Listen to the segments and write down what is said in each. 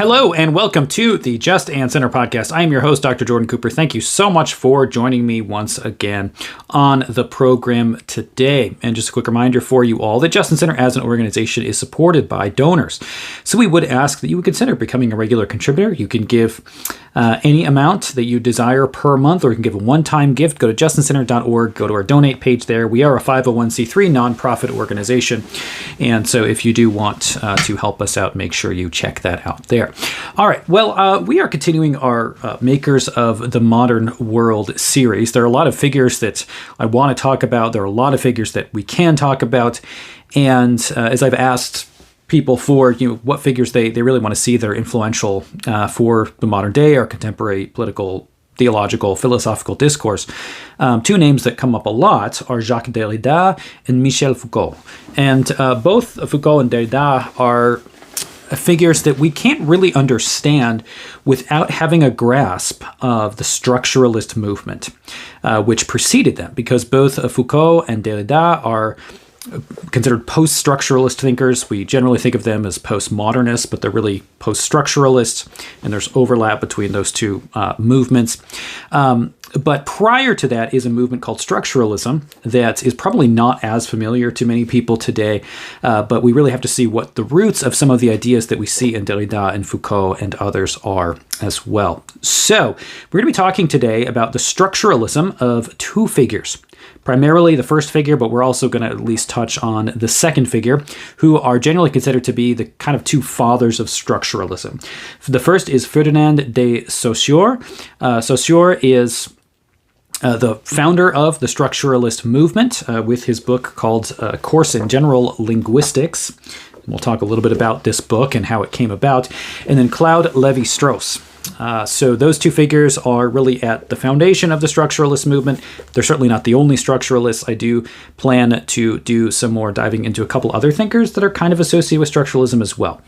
Hello and welcome to the Just and Center podcast. I am your host, Dr. Jordan Cooper. Thank you so much for joining me once again on the program today. And just a quick reminder for you all that Just and Center as an organization is supported by donors. So we would ask that you would consider becoming a regular contributor. You can give any amount that you desire per month, or you can give a one-time gift. Go to justancenter.org, go to our donate page there. We are a 501c3 nonprofit organization. And so if you do want to help us out, make sure you check that out there. All right. Well, we are continuing our Makers of the Modern World series. There are a lot of figures that I want to talk about. There are a lot of figures that we can talk about. And as I've asked people for what figures they really want to see that are influential for the modern day or contemporary political, theological, philosophical discourse, two names that come up a lot are Jacques Derrida and Michel Foucault. And both Foucault and Derrida are figures that we can't really understand without having a grasp of the structuralist movement, which preceded them, because both Foucault and Derrida are considered post-structuralist thinkers. We generally think of them as postmodernists, but they're really post-structuralists, and there's overlap between those two movements. But prior to that is a movement called Structuralism that is probably not as familiar to many people today, but we really have to see what the roots of some of the ideas that we see in Derrida and Foucault and others are as well. So we're going to be talking today about the structuralism of two figures. Primarily the first figure, but we're also going to at least touch on the second figure, who are generally considered to be the kind of two fathers of structuralism. The first is Ferdinand de Saussure. Saussure is the founder of the structuralist movement with his book called Course in General Linguistics. We'll talk a little bit about this book and how it came about. And then Claude Lévi-Strauss. So those two figures are really at the foundation of the structuralist movement. They're certainly not the only structuralists. I do plan to do some more diving into a couple other thinkers that are kind of associated with structuralism as well.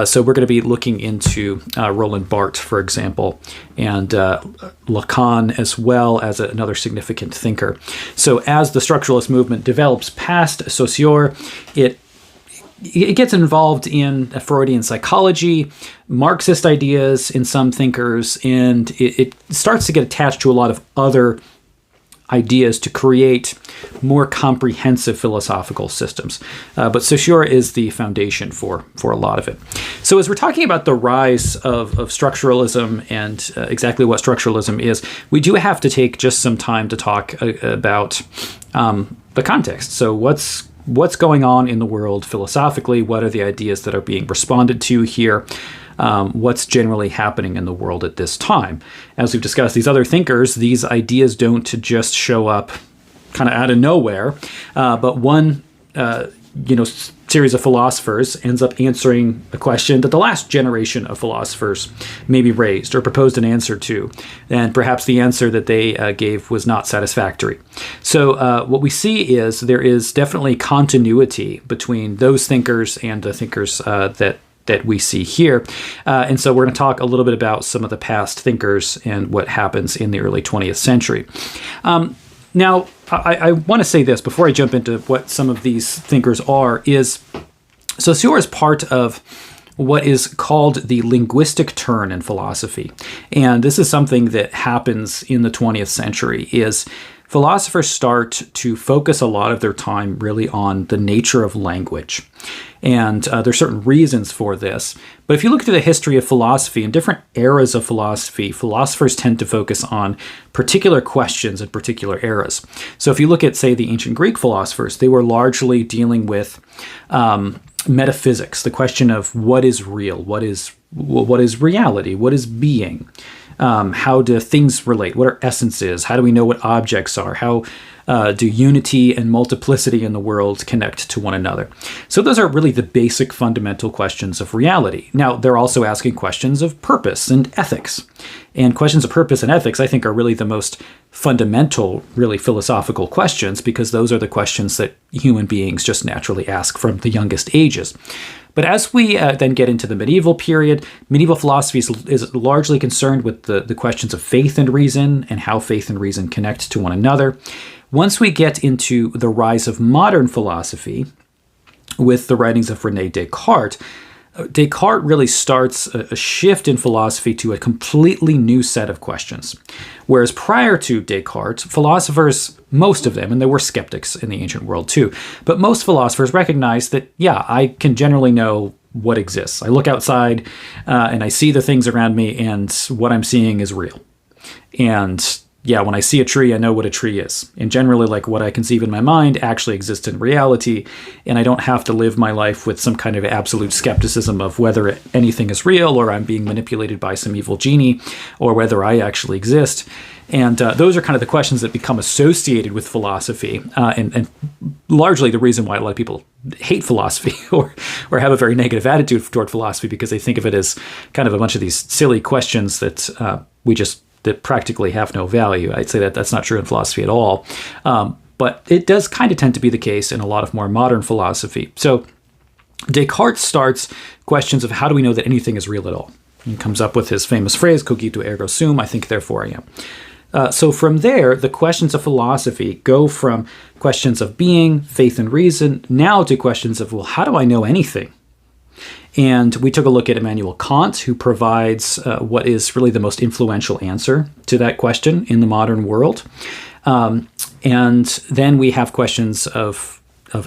So we're going to be looking into Roland Barthes, for example, and Lacan as well as another significant thinker. So as the structuralist movement develops past Saussure, it gets involved in Freudian psychology, Marxist ideas in some thinkers, and it starts to get attached to a lot of other ideas to create more comprehensive philosophical systems. But Saussure is the foundation for a lot of it. So as we're talking about the rise of structuralism and exactly what structuralism is, we do have to take just some time to talk about the context. So what's going on in the world philosophically? What are the ideas that are being responded to here? What's generally happening in the world at this time? As we've discussed, these other thinkers, these ideas don't just show up kind of out of nowhere, but one series of philosophers ends up answering a question that the last generation of philosophers maybe raised or proposed an answer to, and perhaps the answer that they gave was not satisfactory. So what we see is there is definitely continuity between those thinkers and the thinkers that we see here. And so we're going to talk a little bit about some of the past thinkers and what happens in the early 20th century. Now, I want to say this before I jump into what some of these thinkers are, is Saussure is part of what is called the linguistic turn in philosophy. And this is something that happens in the 20th century, is philosophers start to focus a lot of their time really on the nature of language. And there's certain reasons for this. But if you look through the history of philosophy, in different eras of philosophy, philosophers tend to focus on particular questions in particular eras. So if you look at, say, the ancient Greek philosophers, they were largely dealing with metaphysics, the question of what is real, what is reality, what is being. How do things relate? What are essences? How do we know what objects are? How do unity and multiplicity in the world connect to one another? So those are really the basic fundamental questions of reality. Now, they're also asking questions of purpose and ethics. And questions of purpose and ethics, I think, are really the most fundamental, really philosophical questions, because those are the questions that human beings just naturally ask from the youngest ages. But as we then get into the medieval period, medieval philosophy is largely concerned with the questions of faith and reason and how faith and reason connect to one another. Once we get into the rise of modern philosophy with the writings of René Descartes, Descartes really starts a shift in philosophy to a completely new set of questions. Whereas prior to Descartes, philosophers, most of them, and there were skeptics in the ancient world too, but most philosophers recognized that, yeah, I can generally know what exists. I look outside and I see the things around me, and what I'm seeing is real. And yeah, when I see a tree, I know what a tree is. And generally, like, what I conceive in my mind actually exists in reality, and I don't have to live my life with some kind of absolute skepticism of whether anything is real, or I'm being manipulated by some evil genie, or whether I actually exist. And those are kind of the questions that become associated with philosophy, and largely the reason why a lot of people hate philosophy or have a very negative attitude toward philosophy, because they think of it as kind of a bunch of these silly questions that that practically have no value. I'd say that that's not true in philosophy at all. But it does kind of tend to be the case in a lot of more modern philosophy. So Descartes starts questions of how do we know that anything is real at all? He comes up with his famous phrase, cogito ergo sum, I think therefore I am. So from there, the questions of philosophy go from questions of being, faith, and reason, now to questions of, well, how do I know anything? And we took a look at Immanuel Kant, who provides what is really the most influential answer to that question in the modern world. And then we have questions of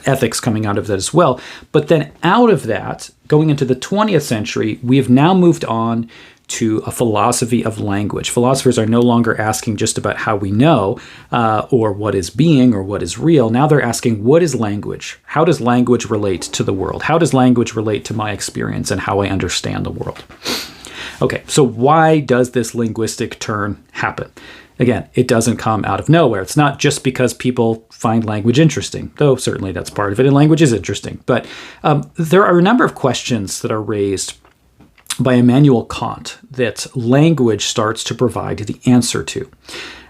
ethics coming out of that as well. But then out of that, going into the 20th century, we have now moved on to a philosophy of language. Philosophers are no longer asking just about how we know, or what is being, or what is real. Now they're asking, what is language? How does language relate to the world? How does language relate to my experience and how I understand the world? Okay, so why does this linguistic turn happen? Again, it doesn't come out of nowhere. It's not just because people find language interesting, though certainly that's part of it, and language is interesting. But there are a number of questions that are raised by Immanuel Kant that language starts to provide the answer to.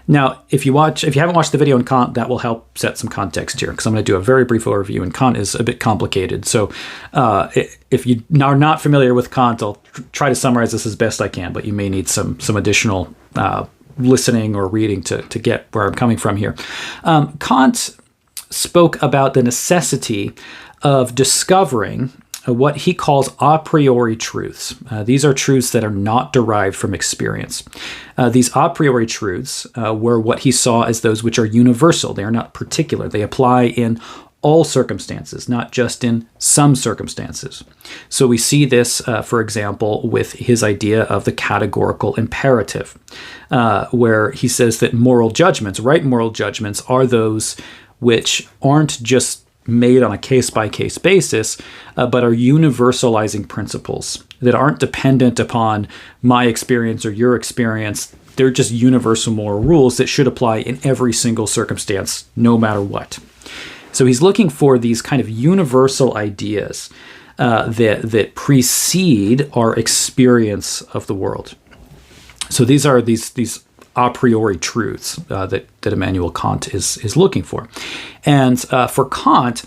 Now, if you haven't watched the video on Kant, that will help set some context here, because I'm going to do a very brief overview, and Kant is a bit complicated. So if you are not familiar with Kant, I'll try to summarize this as best I can, but you may need some additional listening or reading to get where I'm coming from here. Kant spoke about the necessity of discovering what he calls a priori truths. These are truths that are not derived from experience. These a priori truths were what he saw as those which are universal. They are not particular. They apply in all circumstances, not just in some circumstances. So we see this, for example, with his idea of the categorical imperative, where he says that moral judgments, right moral judgments, are those which aren't just made on a case-by-case basis, but are universalizing principles that aren't dependent upon my experience or your experience. They're just universal moral rules that should apply in every single circumstance, no matter what. So he's looking for these kind of universal ideas that precede our experience of the world. So these are these a priori truths that Immanuel Kant is looking for. And for Kant,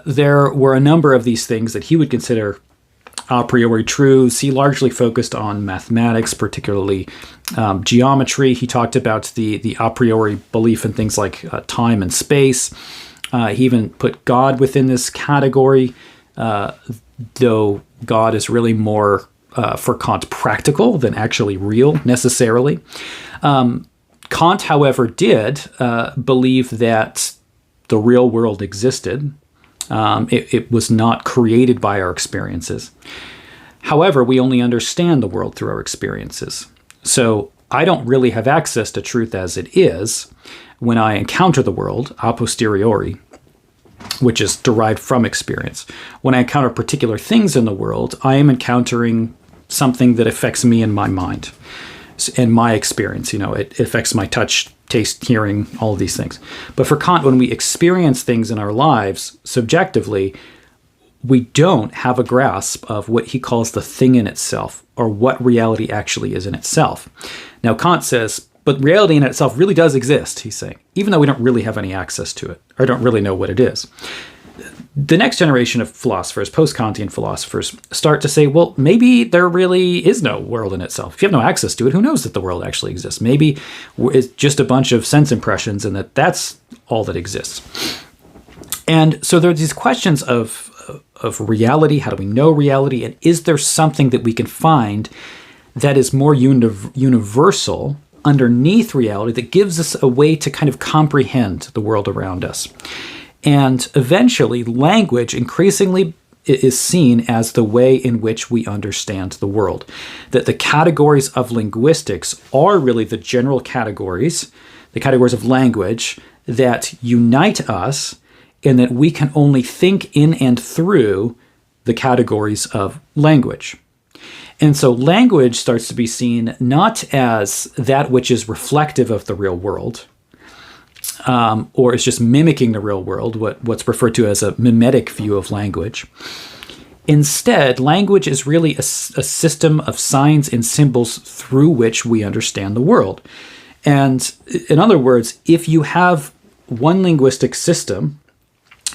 there were a number of these things that he would consider a priori truths. He largely focused on mathematics, particularly geometry. He talked about the a priori belief in things like time and space. He even put God within this category, though God is really more for Kant practical than actually real necessarily. Kant, however, did believe that the real world existed. It was not created by our experiences. However, we only understand the world through our experiences. So I don't really have access to truth as it is when I encounter the world a posteriori, which is derived from experience. When I encounter particular things in the world, I am encountering something that affects me in my mind and my experience. It affects my touch, taste, hearing, all of these things. But for Kant, when we experience things in our lives subjectively, we don't have a grasp of what he calls the thing in itself, or what reality actually is in itself. Now, Kant says, but reality in itself really does exist, he's saying, even though we don't really have any access to it, or don't really know what it is. The next generation of philosophers, post-Kantian philosophers, start to say, well, maybe there really is no world in itself. If you have no access to it, who knows that the world actually exists? Maybe it's just a bunch of sense impressions, and that's all that exists. And so there are these questions of of reality? How do we know reality? And is there something that we can find that is more universal underneath reality that gives us a way to kind of comprehend the world around us? And eventually, language increasingly is seen as the way in which we understand the world. That the categories of linguistics are really the general categories, the categories of language that unite us, and that we can only think in and through the categories of language. And so language starts to be seen not as that which is reflective of the real world, or is just mimicking the real world, what's referred to as a mimetic view of language. Instead, language is really a system of signs and symbols through which we understand the world. And in other words, if you have one linguistic system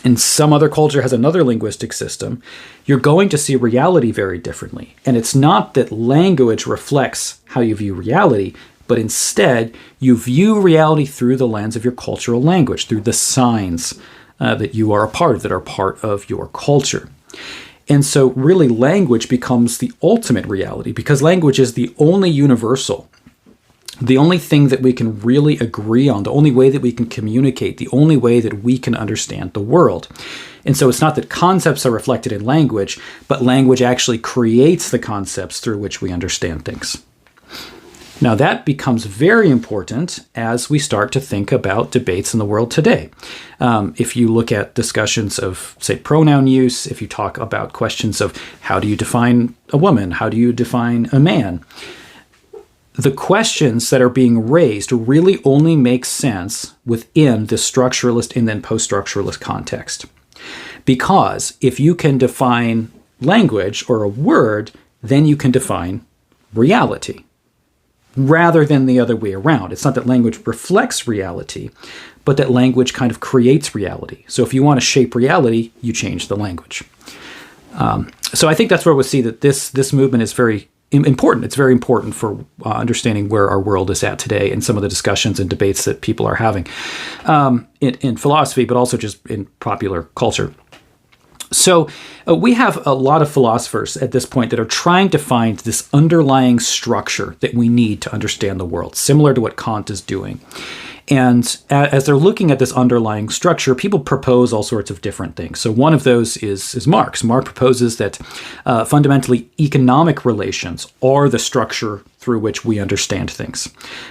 and some other culture has another linguistic system, you're going to see reality very differently. And it's not that language reflects how you view reality, but instead you view reality through the lens of your cultural language, through the signs that you are a part of, that are part of your culture. And so really language becomes the ultimate reality, because language is the only universal, the only thing that we can really agree on, the only way that we can communicate, the only way that we can understand the world. And so it's not that concepts are reflected in language, but language actually creates the concepts through which we understand things. Now that becomes very important as we start to think about debates in the world today. If you look at discussions of, say, pronoun use, if you talk about questions of how do you define a woman, how do you define a man, the questions that are being raised really only make sense within the structuralist and then post-structuralist context. Because if you can define language or a word, then you can define reality, rather than the other way around. It's not that language reflects reality, but that language kind of creates reality. So if you want to shape reality, you change the language. So I think that's where we'll see that this movement is very important. It's very important for understanding where our world is at today and some of the discussions and debates that people are having in philosophy, but also just in popular culture. So we have a lot of philosophers at this point that are trying to find this underlying structure that we need to understand the world, similar to what Kant is doing. And as they're looking at this underlying structure, people propose all sorts of different things. So one of those is Marx. Marx proposes that fundamentally economic relations are the structure through which we understand things.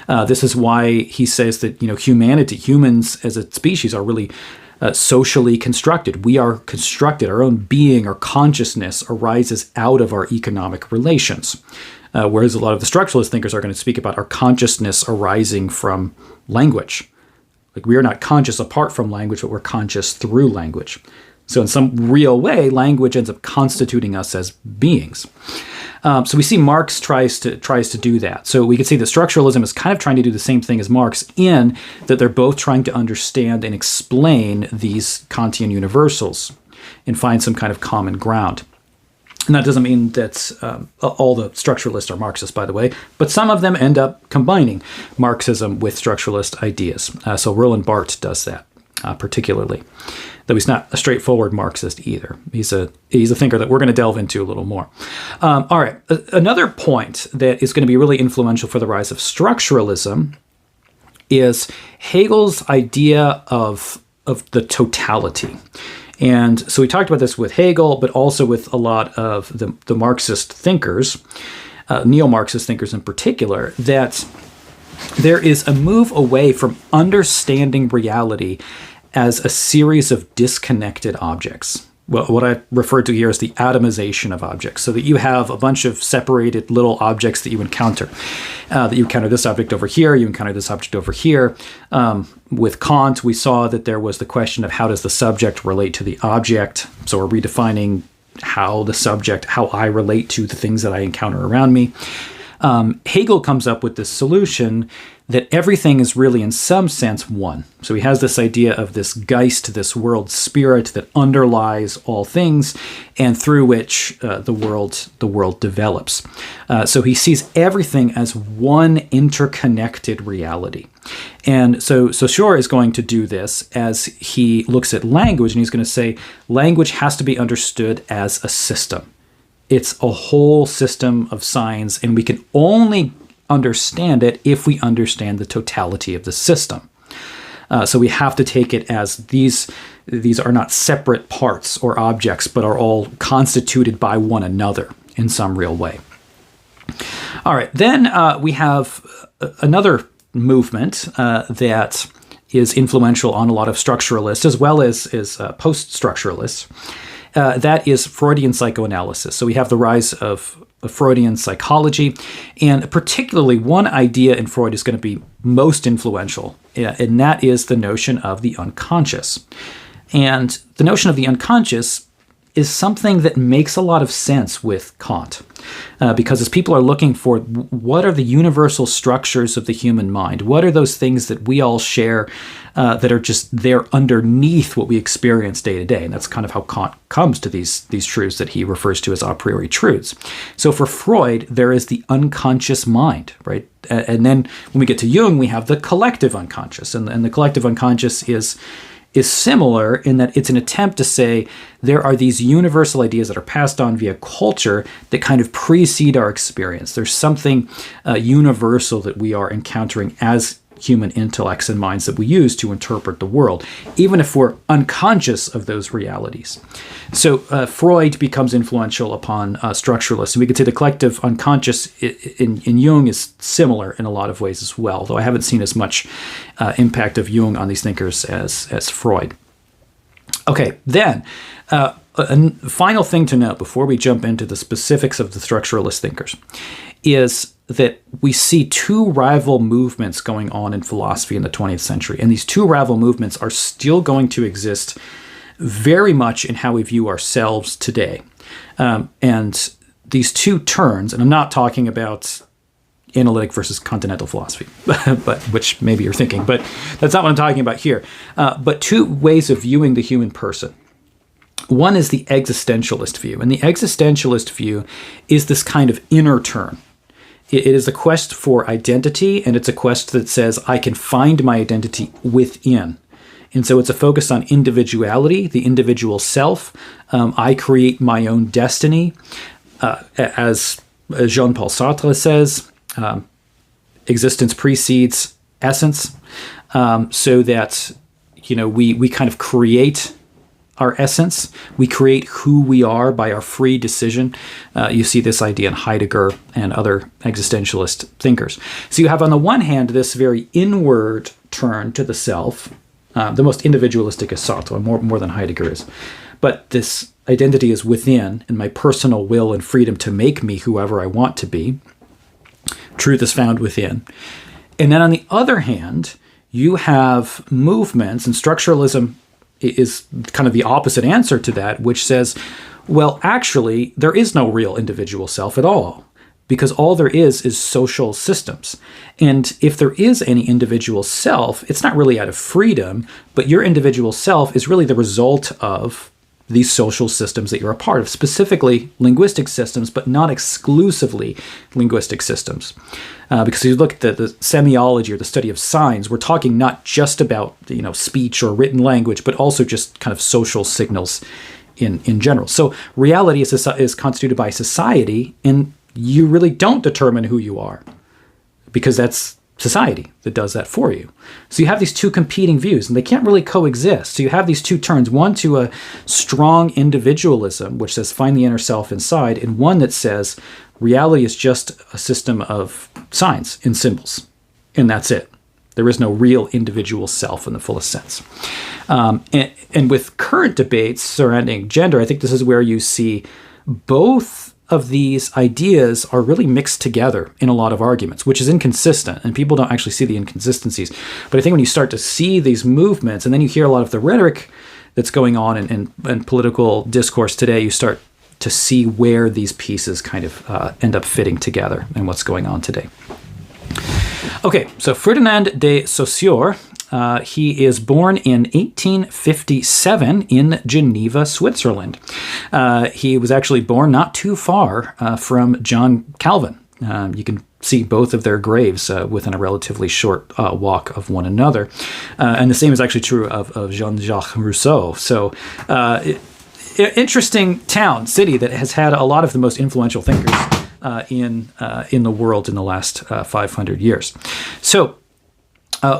This is why he says that humans as a species are really socially constructed. We are constructed. Our own being, our consciousness arises out of our economic relations. Whereas a lot of the structuralist thinkers are going to speak about our consciousness arising from language. Like we are not conscious apart from language, but we're conscious through language. So in some real way, language ends up constituting us as beings. So we see Marx tries to do that. So we can see that structuralism is kind of trying to do the same thing as Marx in that they're both trying to understand and explain these Kantian universals and find some kind of common ground. And that doesn't mean that all the structuralists are Marxists, by the way, but some of them end up combining Marxism with structuralist ideas. So Roland Barthes does that particularly, though he's not a straightforward Marxist either. He's a thinker that we're going to delve into a little more. All right, another point that is going to be really influential for the rise of structuralism is Hegel's idea of the totality. And so we talked about this with Hegel, but also with a lot of the Marxist thinkers, neo-Marxist thinkers in particular, that there is a move away from understanding reality as a series of disconnected objects. Well, what I refer to here is the atomization of objects, so that you have a bunch of separated little objects that you encounter. That you encounter this object over here, you encounter this object over here. With Kant, we saw that there was the question of how does the subject relate to the object. So we're redefining how I relate to the things that I encounter around me. Hegel comes up with this solution that everything is really, in some sense, one. So he has this idea of this Geist, this world spirit that underlies all things, and through which the world develops. So he sees everything as one interconnected reality. And so Saussure is going to do this as he looks at language, and he's going to say language has to be understood as a system. It's a whole system of signs, and we can only understand it if we understand the totality of the system. So we have to take it as these are not separate parts or objects, but are all constituted by one another in some real way. All right, then we have another movement that is influential on a lot of structuralists as well as post-structuralists. That is Freudian psychoanalysis. So we have the rise of Freudian psychology, and particularly one idea in Freud is going to be most influential, and that is the notion of the unconscious. And the notion of the unconscious is something that makes a lot of sense with Kant, because as people are looking for what are the universal structures of the human mind, what are those things that we all share that are just there underneath what we experience day to day, and that's kind of how Kant comes to these truths that he refers to as a priori truths. So for Freud, there is the unconscious mind, right? And then when we get to Jung, we have the collective unconscious, and the collective unconscious is similar in that it's an attempt to say there are these universal ideas that are passed on via culture that kind of precede our experience. There's something universal that we are encountering as human intellects and minds that we use to interpret the world, even if we're unconscious of those realities. So Freud becomes influential upon structuralists. And we could say the collective unconscious in Jung is similar in a lot of ways as well, though I haven't seen as much impact of Jung on these thinkers as Freud. Okay, then a final thing to note before we jump into the specifics of the structuralist thinkers is that we see two rival movements going on in philosophy in the 20th century. And these two rival movements are still going to exist very much in how we view ourselves today. And these two turns, and I'm not talking about analytic versus continental philosophy, but which maybe you're thinking, but that's not what I'm talking about here. But two ways of viewing the human person. One is the existentialist view, and the existentialist view is this kind of inner turn. It is a quest for identity, and it's a quest that says, I can find my identity within. And so it's a focus on individuality, the individual self. I create my own destiny. As Jean-Paul Sartre says, existence precedes essence, so that we kind of create our essence. We create who we are by our free decision. You see this idea in Heidegger and other existentialist thinkers. So you have on the one hand this very inward turn to the self. The most individualistic is Sartre, more than Heidegger is. But this identity is within, and my personal will and freedom to make me whoever I want to be. Truth is found within. And then on the other hand, you have movements, and structuralism is kind of the opposite answer to that, which says, well, actually, there is no real individual self at all, because all there is social systems. And if there is any individual self, it's not really out of freedom, but your individual self is really the result of these social systems that you're a part of, specifically linguistic systems, but not exclusively linguistic systems. Because if you look at the semiology or the study of signs, we're talking not just about speech or written language, but also just kind of social signals in general. So reality is constituted by society, and you really don't determine who you are, because that's society that does that for you. So you have these two competing views, and they can't really coexist. So you have these two turns, one to a strong individualism, which says find the inner self inside, and one that says reality is just a system of signs and symbols, and that's it. There is no real individual self in the fullest sense. And with current debates surrounding gender, I think this is where you see both of these ideas are really mixed together in a lot of arguments, which is inconsistent, and people don't actually see the inconsistencies. But I think when you start to see these movements, and then you hear a lot of the rhetoric that's going on in political discourse today, you start to see where these pieces kind of end up fitting together and what's going on today. Okay, so Ferdinand de Saussure, he is born in 1857 in Geneva, Switzerland. He was actually born not too far from John Calvin. You can see both of their graves within a relatively short walk of one another. And the same is actually true of Jean-Jacques Rousseau. So interesting town, city that has had a lot of the most influential thinkers in the world in the last 500 years. So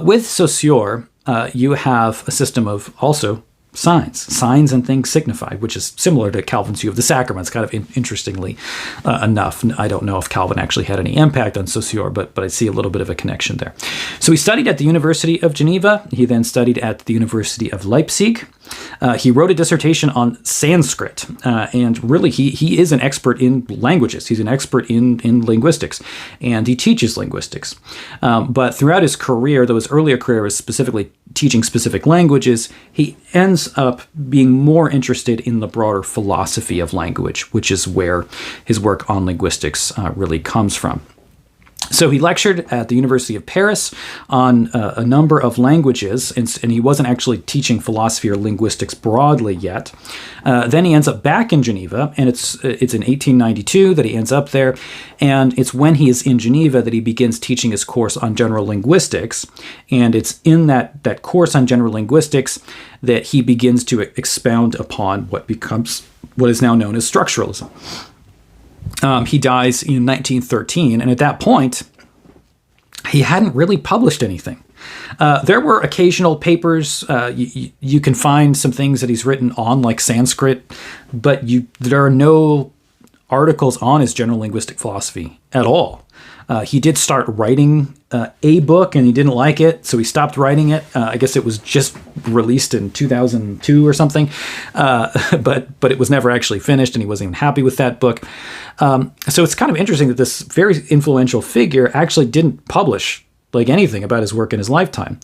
with Saussure, you have a system of also signs and things signified, which is similar to Calvin's view of the sacraments, kind of interestingly enough. I don't know if Calvin actually had any impact on Saussure, but I see a little bit of a connection there. So he studied at the University of Geneva. He then studied at the University of Leipzig. He wrote a dissertation on Sanskrit, and really he is an expert in languages. He's an expert in linguistics, and he teaches linguistics. But throughout his career, though his earlier career was specifically teaching specific languages, he ends up being more interested in the broader philosophy of language, which is where his work on linguistics really comes from. So he lectured at the University of Paris on a number of languages, and he wasn't actually teaching philosophy or linguistics broadly yet. Then he ends up back in Geneva, and it's in 1892 that he ends up there, and it's when he is in Geneva that he begins teaching his course on general linguistics, and it's in that course on general linguistics that he begins to expound upon what is now known as structuralism. He dies in 1913, and at that point, he hadn't really published anything. There were occasional papers. You can find some things that he's written on, like Sanskrit, but there are no articles on his general linguistic philosophy at all. He did start writing a book, and he didn't like it, so he stopped writing it. I guess it was just released in 2002 or something, but it was never actually finished, and he wasn't even happy with that book. So it's kind of interesting that this very influential figure actually didn't publish like anything about his work in his lifetime.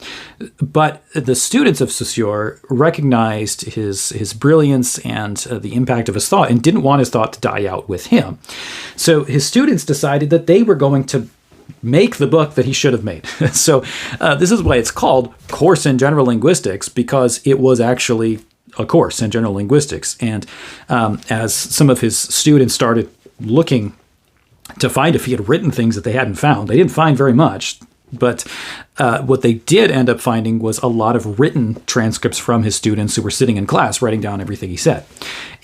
But the students of Saussure recognized his brilliance and the impact of his thought, and didn't want his thought to die out with him. So his students decided that they were going to make the book that he should have made. So this is why it's called Course in General Linguistics, because it was actually a course in general linguistics. And as some of his students started looking to find if he had written things that they hadn't found, they didn't find very much. But what they did end up finding was a lot of written transcripts from his students who were sitting in class writing down everything he said.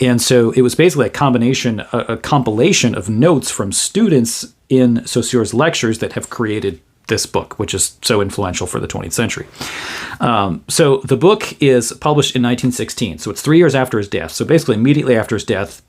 And so it was basically a compilation of notes from students in Saussure's lectures that have created this book, which is so influential for the 20th century. So the book is published in 1916. So it's 3 years after his death. So basically immediately after his death,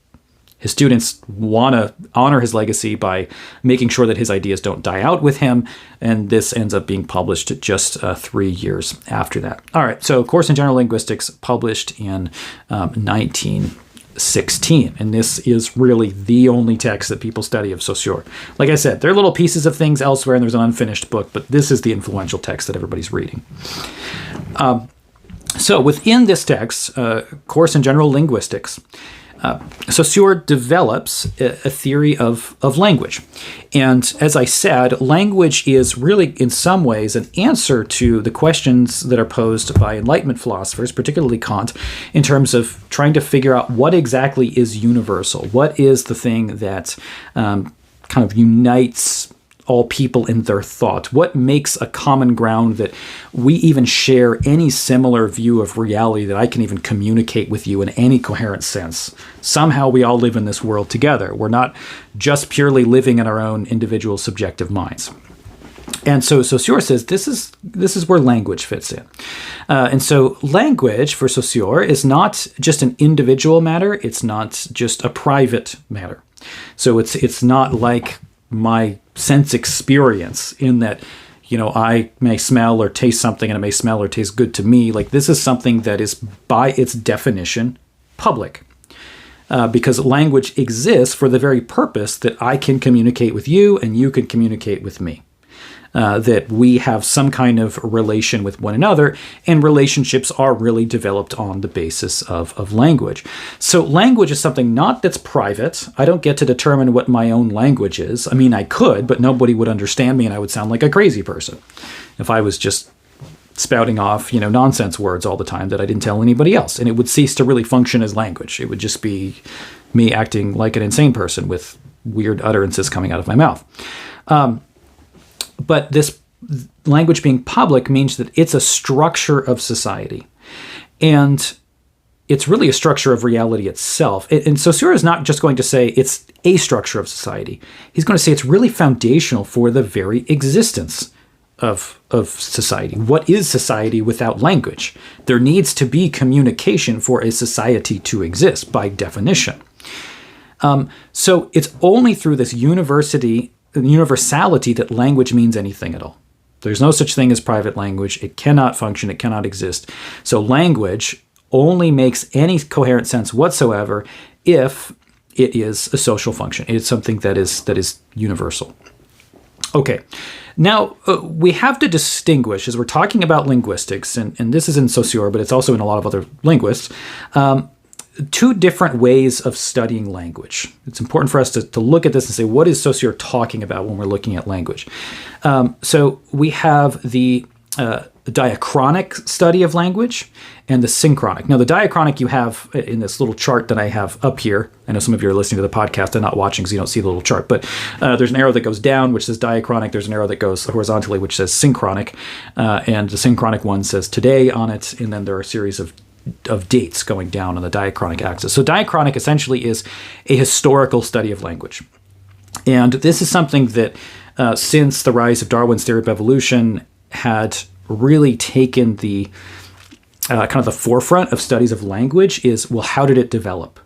his students want to honor his legacy by making sure that his ideas don't die out with him, and this ends up being published just 3 years after that. All right, so Course in General Linguistics, published in 1916, and this is really the only text that people study of Saussure. Like I said, there are little pieces of things elsewhere, and there's an unfinished book, but this is the influential text that everybody's reading. So within this text, Course in General Linguistics, Saussure develops a theory of language. And as I said, language is really, in some ways, an answer to the questions that are posed by Enlightenment philosophers, particularly Kant, in terms of trying to figure out what exactly is universal. What is the thing that kind of unites all people in their thought? What makes a common ground that we even share any similar view of reality, that I can even communicate with you in any coherent sense? Somehow we all live in this world together. We're not just purely living in our own individual subjective minds. And so Saussure says this is where language fits in. And so language for Saussure is not just an individual matter. It's not just a private matter. So it's not like my sense experience in that, I may smell or taste something and it may smell or taste good to me. Like, this is something that is by its definition public, because language exists for the very purpose that I can communicate with you and you can communicate with me. that we have some kind of relation with one another, and relationships are really developed on the basis of language. So language is something not that's private. I don't get to determine what my own language is. I mean, I could, but nobody would understand me, and I would sound like a crazy person if I was just spouting off, nonsense words all the time that I didn't tell anybody else. And it would cease to really function as language. It would just be me acting like an insane person with weird utterances coming out of my mouth. But this language being public means that it's a structure of society. And it's really a structure of reality itself. And Saussure is not just going to say it's a structure of society. He's going to say it's really foundational for the very existence of society. What is society without language? There needs to be communication for a society to exist by definition. So it's only through this universality that language means anything at all. There's no such thing as private language. It cannot function. It cannot exist. So language only makes any coherent sense whatsoever if it is a social function. It's something that is universal. Okay, now we have to distinguish, as we're talking about linguistics, and this is in Saussure, but it's also in a lot of other linguists, two different ways of studying language. It's important for us to look at this and say, what is Saussure talking about when we're looking at language? So we have the diachronic study of language and the synchronic. Now, the diachronic you have in this little chart that I have up here. I know some of you are listening to the podcast and not watching, so you don't see the little chart. But there's an arrow that goes down, which says diachronic. There's an arrow that goes horizontally, which says synchronic. And the synchronic one says today on it. And then there are a series of dates going down on the diachronic axis. So diachronic essentially is a historical study of language. And this is something that since the rise of Darwin's theory of evolution had really taken the kind of the forefront of studies of language is, well, how did it develop?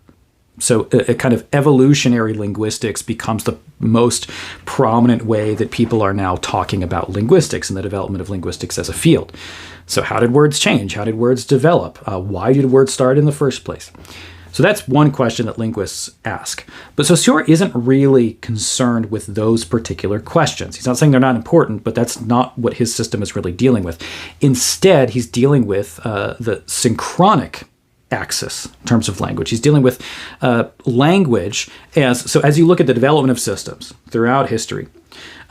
So a kind of evolutionary linguistics becomes the most prominent way that people are now talking about linguistics and the development of linguistics as a field. So how did words change? How did words develop? Why did words start in the first place? So that's one question that linguists ask. But Saussure isn't really concerned with those particular questions. He's not saying they're not important, but that's not what his system is really dealing with. Instead, he's dealing with the synchronic axis in terms of language. He's dealing with language as you look at the development of systems throughout history.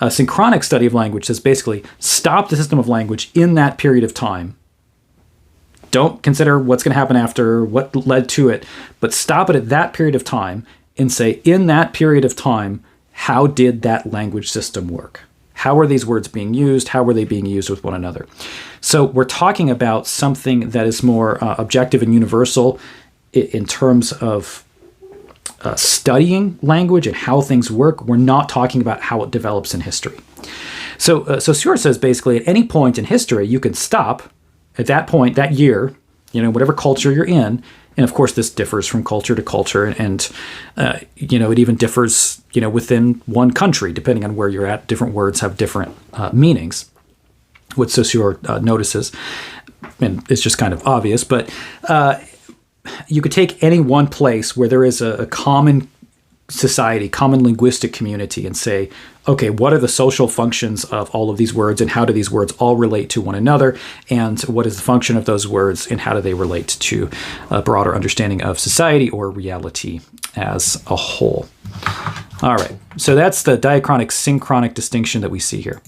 A synchronic study of language says basically stop the system of language in that period of time. Don't consider what's going to happen after, what led to it, but stop it at that period of time and say, in that period of time, how did that language system work? How are these words being used? How were they being used with one another? So we're talking about something that is more objective and universal in terms of studying language and how things work. We're not talking about how it develops in history. So Saussure says basically at any point in history, you can stop at that point, that year, whatever culture you're in. And of course, this differs from culture to culture. And it even differs, within one country, depending on where you're at. Different words have different meanings, what Saussure notices. And it's just kind of obvious. But you could take any one place where there is a common society, common linguistic community, and say, okay, what are the social functions of all of these words, and how do these words all relate to one another, and what is the function of those words, and how do they relate to a broader understanding of society or reality as a whole? All right, so that's the diachronic-synchronic distinction that we see here.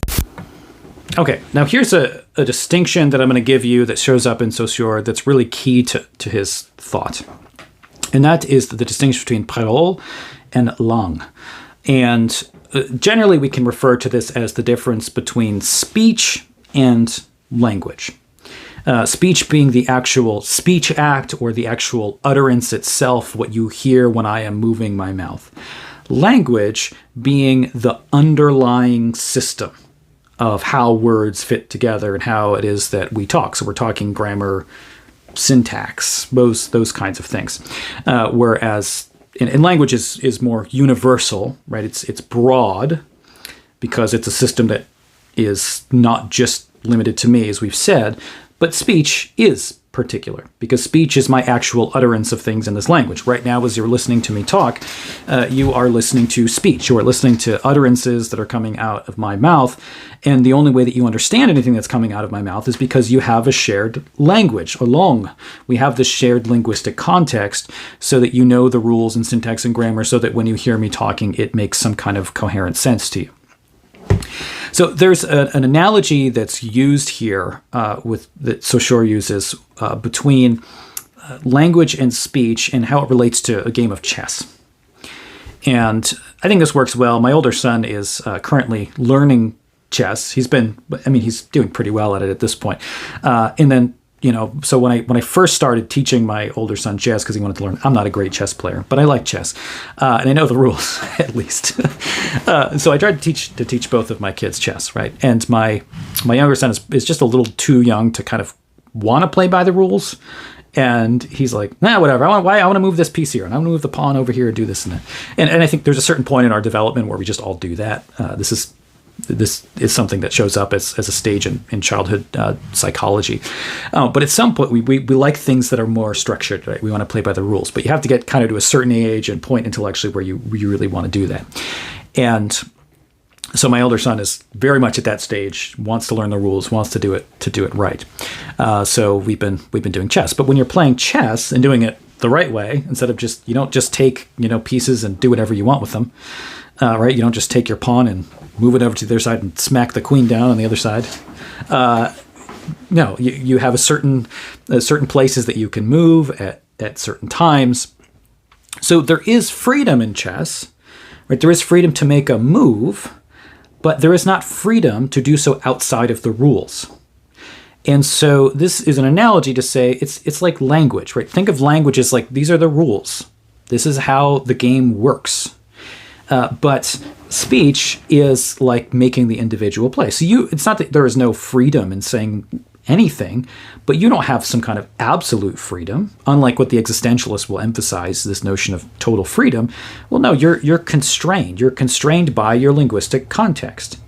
Okay, now here's a distinction that I'm going to give you that shows up in Saussure that's really key to his thought. And that is the distinction between parole and langue. And generally we can refer to this as the difference between speech and language. Speech being the actual speech act or the actual utterance itself, what you hear when I am moving my mouth. Language being the underlying system of how words fit together and how it is that we talk. So we're talking grammar, syntax, those kinds of things. Whereas in language is more universal, right? It's broad because it's a system that is not just limited to me, as we've said, but speech is particular, because speech is my actual utterance of things in this language. Right now, as you're listening to me talk, you are listening to speech. You are listening to utterances that are coming out of my mouth. And the only way that you understand anything that's coming out of my mouth is because you have a shared language, a langue. We have this shared linguistic context so that you know the rules and syntax and grammar, so that when you hear me talking, it makes some kind of coherent sense to you. So there's an analogy that's used here that Saussure uses between language and speech and how it relates to a game of chess. And I think this works well. My older son is currently learning chess. He's doing pretty well at it at this point. And then, so when I first started teaching my older son chess, because he wanted to learn, I'm not a great chess player, but I like chess, and I know the rules at least. So I tried to teach both of my kids chess, right? And my younger son is just a little too young to kind of want to play by the rules. And he's like, nah, whatever. I want to move this piece here, and I want to move the pawn over here and do this and that. And I think there's a certain point in our development where we just all do that. This is something that shows up as a stage in childhood psychology. But at some point, we like things that are more structured, right? We want to play by the rules. But you have to get kind of to a certain age and point intellectually where you really want to do that. And so my older son is very much at that stage, wants to learn the rules, wants to do it right. So we've been doing chess. But when you're playing chess and doing it the right way, instead of you don't just take pieces and do whatever you want with them, right? You don't just take your pawn and move it over to the other side and smack the queen down on the other side. No, you have certain places that you can move at certain times. So there is freedom in chess, right? There is freedom to make a move, but there is not freedom to do so outside of the rules. And so this is an analogy to say it's like language, right? Think of language as like, these are the rules. This is how the game works. But speech is like making the individual play. So it's not that there is no freedom in saying anything, but you don't have some kind of absolute freedom, unlike what the existentialists will emphasize, this notion of total freedom. Well, no, you're constrained. You're constrained by your linguistic context.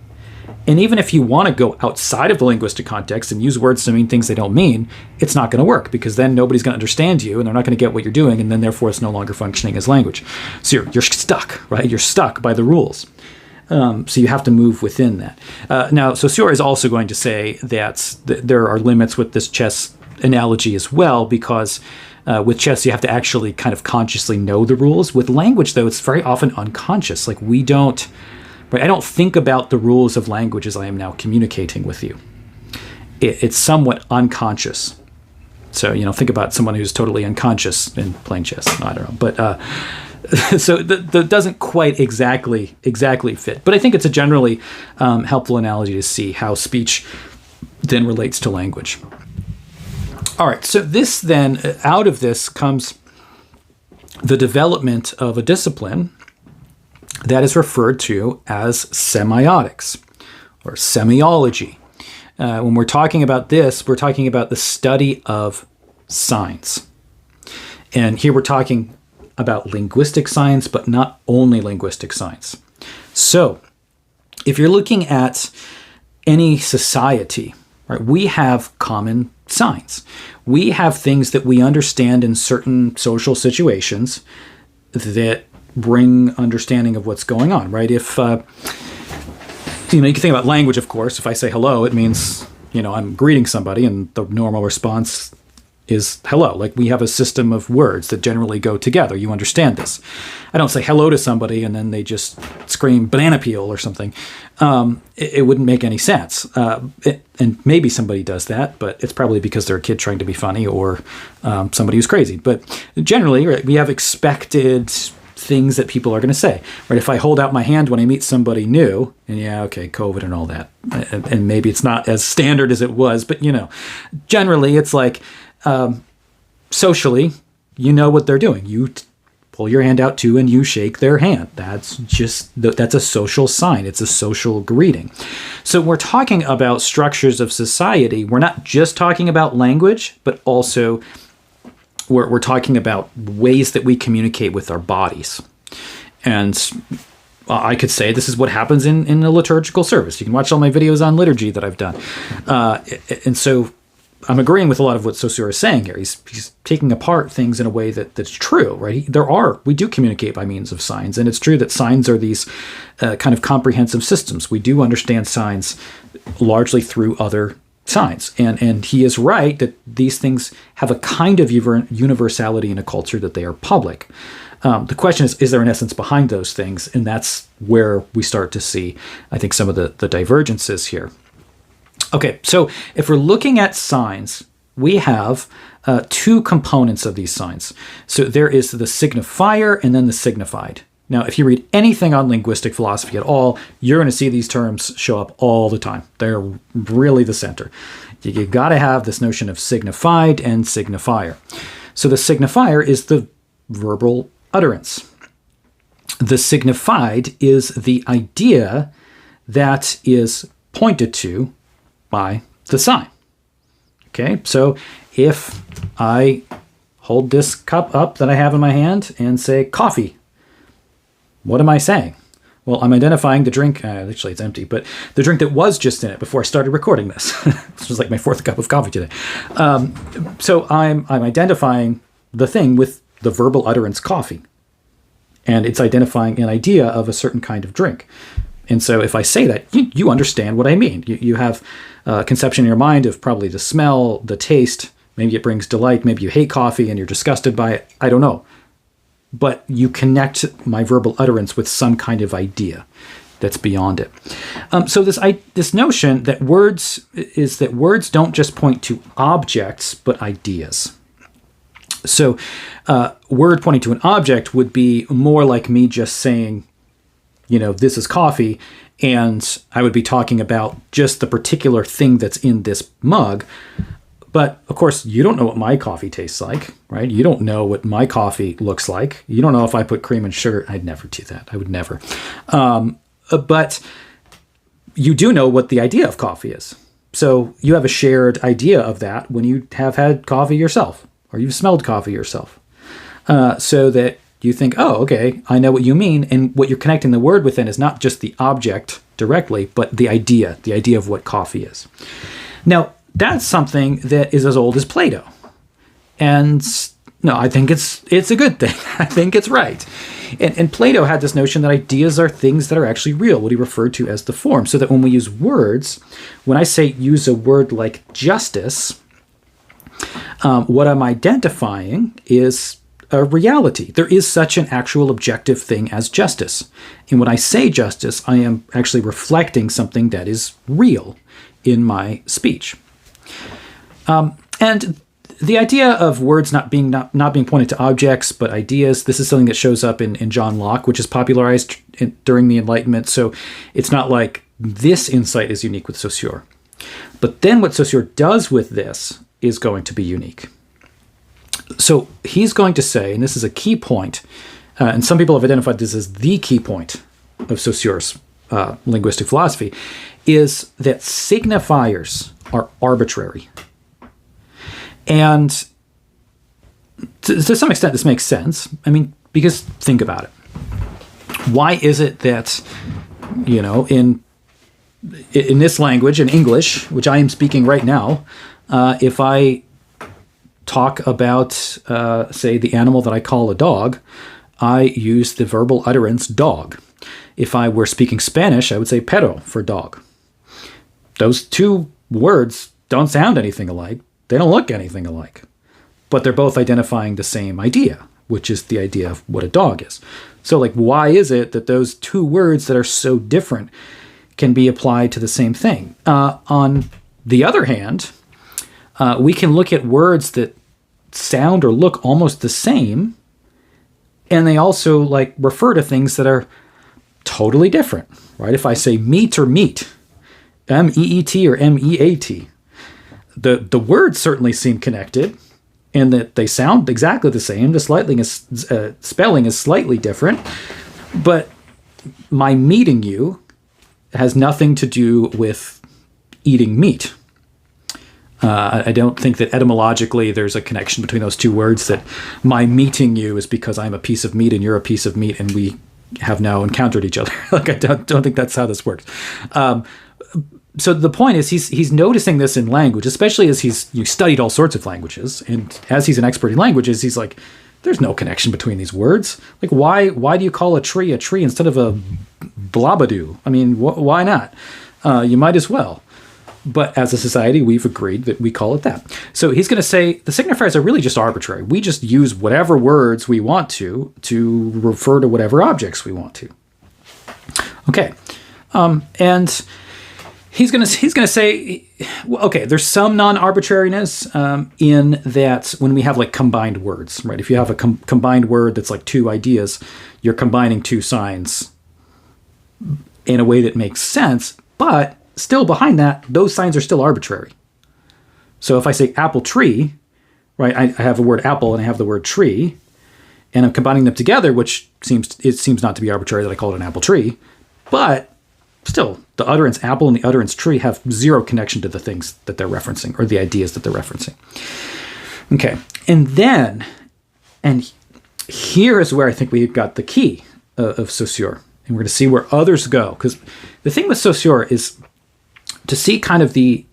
And even if you want to go outside of the linguistic context and use words to mean things they don't mean, it's not going to work, because then nobody's going to understand you and they're not going to get what you're doing, and then therefore it's no longer functioning as language. So you're stuck, right? You're stuck by the rules. So you have to move within that. Now, Saussure is also going to say that there are limits with this chess analogy as well, because with chess you have to actually kind of consciously know the rules. With language, though, it's very often unconscious. Like I don't think about the rules of language as I am now communicating with you. It's somewhat unconscious. So, think about someone who's totally unconscious in playing chess. I don't know. But so that doesn't quite exactly fit. But I think it's a generally helpful analogy to see how speech then relates to language. All right. So this then, out of this comes the development of a discipline that is referred to as semiotics or semiology. When we're talking about this, we're talking about the study of signs. And here we're talking about linguistic science, but not only linguistic science. So if you're looking at any society, right, we have common signs. We have things that we understand in certain social situations that bring understanding of what's going on, right? If, you can think about language, of course. If I say hello, it means, I'm greeting somebody, and the normal response is hello. Like, we have a system of words that generally go together. You understand this. I don't say hello to somebody and then they just scream banana peel or something. It wouldn't make any sense. And maybe somebody does that, but it's probably because they're a kid trying to be funny, or somebody who's crazy. But generally, right, we have expected things that people are going to say, right? If I hold out my hand when I meet somebody new, and COVID and all that, and maybe it's not as standard as it was, but generally it's like, socially, what they're doing. You pull your hand out too, and you shake their hand. That's a social sign. It's a social greeting. So we're talking about structures of society. We're not just talking about language, but also we're talking about ways that we communicate with our bodies. And I could say this is what happens in a liturgical service. You can watch all my videos on liturgy that I've done. And so I'm agreeing with a lot of what Saussure is saying here. He's taking apart things in a way that's true, right? We do communicate by means of signs, and it's true that signs are these kind of comprehensive systems. We do understand signs largely through other signs, and he is right that these things have a kind of universality in a culture, that they are public. The question is there an essence behind those things? And that's where we start to see, I think, some of the divergences here. Okay, so if we're looking at signs, we have two components of these signs. So there is the signifier and then the signified. Now, if you read anything on linguistic philosophy at all, you're going to see these terms show up all the time. They're really the center. You got to have this notion of signified and signifier. So the signifier is the verbal utterance. The signified is the idea that is pointed to by the sign. Okay, so if I hold this cup up that I have in my hand and say coffee, what am I saying? Well, I'm identifying the drink. Actually, it's empty, but the drink that was just in it before I started recording this. This was like my fourth cup of coffee today. So I'm identifying the thing with the verbal utterance coffee, and it's identifying an idea of a certain kind of drink. And so if I say that, you understand what I mean. You have a conception in your mind of probably the smell, the taste. Maybe it brings delight. Maybe you hate coffee and you're disgusted by it. I don't know. But you connect my verbal utterance with some kind of idea that's beyond it. So this notion that words don't just point to objects, but ideas. So word pointing to an object would be more like me just saying, this is coffee, and I would be talking about just the particular thing that's in this mug. But of course, you don't know what my coffee tastes like, right? You don't know what my coffee looks like. You don't know if I put cream and sugar. I'd never do that. I would never. But you do know what the idea of coffee is. So you have a shared idea of that when you have had coffee yourself, or you've smelled coffee yourself. So that you think, oh, okay, I know what you mean. And what you're connecting the word with then is not just the object directly, but the idea of what coffee is. Now, that's something that is as old as Plato. And no, I think it's a good thing. I think it's right. And Plato had this notion that ideas are things that are actually real, what he referred to as the form. So that when we use words, when I say use a word like justice, what I'm identifying is a reality. There is such an actual objective thing as justice. And when I say justice, I am actually reflecting something that is real in my speech. And the idea of words not being pointed to objects, but ideas, this is something that shows up in John Locke, which is popularized during the Enlightenment. So it's not like this insight is unique with Saussure. But then what Saussure does with this is going to be unique. So he's going to say, and this is a key point, and some people have identified this as the key point of Saussure's linguistic philosophy, is that signifiers are arbitrary. And to some extent, this makes sense. I mean, because think about it. Why is it that, in this language, in English, which I am speaking right now, if I talk about, say, the animal that I call a dog, I use the verbal utterance dog. If I were speaking Spanish, I would say perro for dog. Those two words don't sound anything alike. They don't look anything alike. But they're both identifying the same idea, which is the idea of what a dog is. So, why is it that those two words that are so different can be applied to the same thing? On the other hand, we can look at words that sound or look almost the same, and they also refer to things that are totally different, right? If I say meat or meat, M-E-E-T or M-E-A-T, the words certainly seem connected in that they sound exactly the same. The spelling is slightly different, but my meeting you has nothing to do with eating meat. I don't think that etymologically there's a connection between those two words, that my meeting you is because I'm a piece of meat and you're a piece of meat and we have now encountered each other. I don't think that's how this works. So the point is he's noticing this in language, especially as he's studied all sorts of languages, and as he's an expert in languages, he's like, there's no connection between these words. Like, why do you call a tree instead of a blabadoo? I mean, why not? You might as well. But as a society, we've agreed that we call it that. So he's going to say the signifiers are really just arbitrary. We just use whatever words we want to refer to whatever objects we want to. Okay, and he's going to say, well, okay, there's some non-arbitrariness in that when we have like combined words, right? If you have a combined word that's like two ideas, you're combining two signs in a way that makes sense, but still behind that, those signs are still arbitrary. So if I say apple tree, right, I have the word apple and I have the word tree, and I'm combining them together, which seems not to be arbitrary that I call it an apple tree, but still, the utterance apple and the utterance tree have zero connection to the things that they're referencing or the ideas that they're referencing. Okay, and here is where I think we've got the key of Saussure, and we're going to see where others go, because the thing with Saussure is to see kind of the